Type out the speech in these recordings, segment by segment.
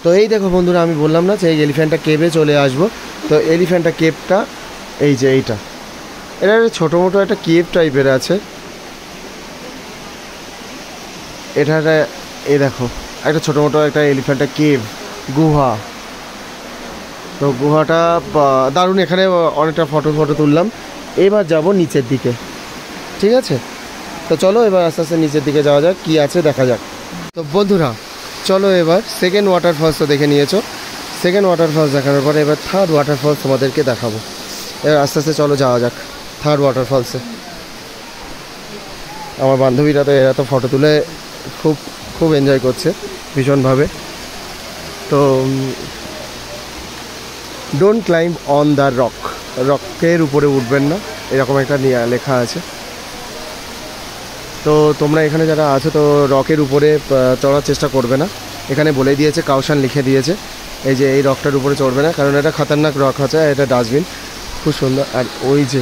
তো এই দেখো বন্ধুরা, আমি বললাম না যে এই এলিফ্যান্টা কেভে চলে আসবো। তো এলিফ্যান্টা কেভটা এই যে এইটা, এটা ছোটো মোটো একটা কেভ টাইপের আছে। এটা এই দেখো একটা ছোটো মোটো একটা এলিফ্যান্টা কেভ গুহা। তো গুহাটা দারুণ, এখানে অনেকটা ফটো তুললাম। এবার যাব নিচের দিকে, ঠিক আছে? তো চলো এবার আস্তে আস্তে নিচের দিকে যাওয়া যাক, কী আছে দেখা যাক। তো বন্ধুরা চলো এবার সেকেন্ড ওয়াটারফলস তো দেখে নিয়েছো। সেকেন্ড ওয়াটারফলস দেখানোর পরে এবার থার্ড ওয়াটারফলস তোমাদেরকে দেখাবো। এবার আস্তে আস্তে চলো যাওয়া যাক থার্ড ওয়াটারফলসে। আমার বান্ধবীরা তো এরা তো ফটো তুলে খুব খুব এনজয় করছে ভীষণভাবে। তো don't climb on the rock, রকের উপরে উঠবেন না, এরকম একটা লেখা আছে। তো তোমরা এখানে যারা আছো তো রকের উপরে চড়ার চেষ্টা করবে না, এখানে বলে দিয়েছে, কাউশন লিখে দিয়েছে এই যে এই রকটার উপরে চড়বে না, কারণ এটা খতরনাক রক আছে। এটা ডাস্টবিন খুব সুন্দর। আর ওই যে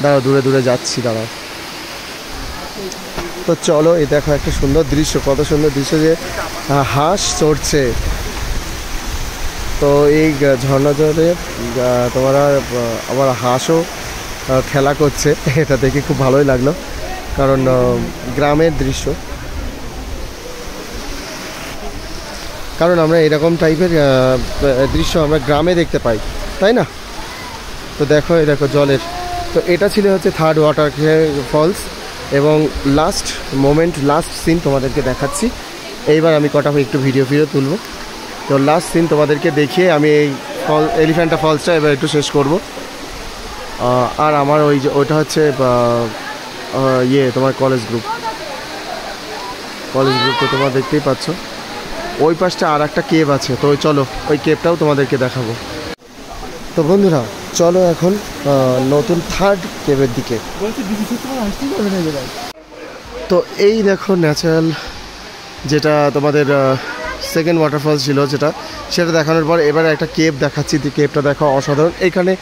দাঁড়াও, দূরে দূরে যাচ্ছি, দাঁড়াও। তো চলো, এই দেখো একটা সুন্দর দৃশ্য, কত সুন্দর দৃশ্য যে হাঁস চড়ছে। তো এই ঝর্ণা জলে তোমরা আবার হাঁসও খেলা করছে, এটা দেখে খুব ভালোই লাগলো, কারণ গ্রামের দৃশ্য, কারণ আমরা এরকম টাইপের দৃশ্য আমরা গ্রামে দেখতে পাই, তাই না? তো দেখো এই দেখো জলের, তো এটা ছিল হচ্ছে থার্ড ওয়াটার ফলস। এবং লাস্ট মোমেন্ট, লাস্ট সিন তোমাদেরকে দেখাচ্ছি। এইবার আমি কটা একটু ভিডিও তুলবো। তো লাস্ট সিন তোমাদেরকে দেখিয়ে আমি এই এলিফ্যান্টা ফলসটা এবার একটু শেষ করব। আর আমার ওই যে ওইটা হচ্ছে তোমার কলেজ গ্রুপ তো তোমরা দেখতেই পাচ্ছ। ওই পাশটা আর একটা কেভ আছে, তো চলো ওই কেভটাও তোমাদেরকে দেখাবো। তো বন্ধুরা চলো এখন নতুন থার্ড কেভের দিকে। তো এই দেখো ন্যাচারাল যেটা তোমাদের সেকেন্ড ওয়াটারফল ছিল সেটা দেখানোর পর এবার একটা কেভ দেখাচ্ছি। কেভটা দেখো অসাধারণ, এখানে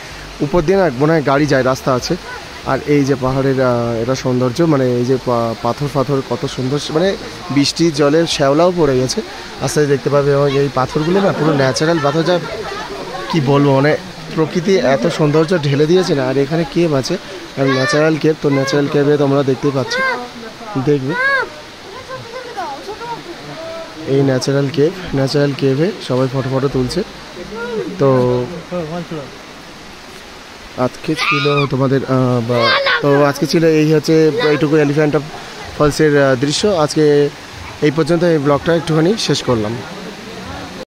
উপর দিয়ে না মনে হয় গাড়ি যায়, রাস্তা আছে। আর এই যে পাহাড়ের এটা সৌন্দর্য, মানে এই যে পাথর কত সুন্দর, মানে বৃষ্টির জলের শ্যাওলাও পড়ে গেছে, আস্তে আস্তে দেখতে পাবে। এবং এই পাথরগুলো না পুরো ন্যাচারাল পাথর, যা কী বলবো, মানে প্রকৃতি এত সৌন্দর্য ঢেলে দিয়েছে না। আর এখানে কেভ আছে, আর ন্যাচারাল কেভ, তো ন্যাচারাল কেভে তোমরা দেখতেই পাচ্ছ, দেখবে এই ন্যাচারাল কেভে সবাই ফটো তুলছে। তো আজকে ছিল তোমাদের আজকে ছিল এই হচ্ছে এইটুকু এলিফ্যান্টা ফলসের দৃশ্য। আজকে এই পর্যন্ত এই ব্লগটা একটুখানি শেষ করলাম।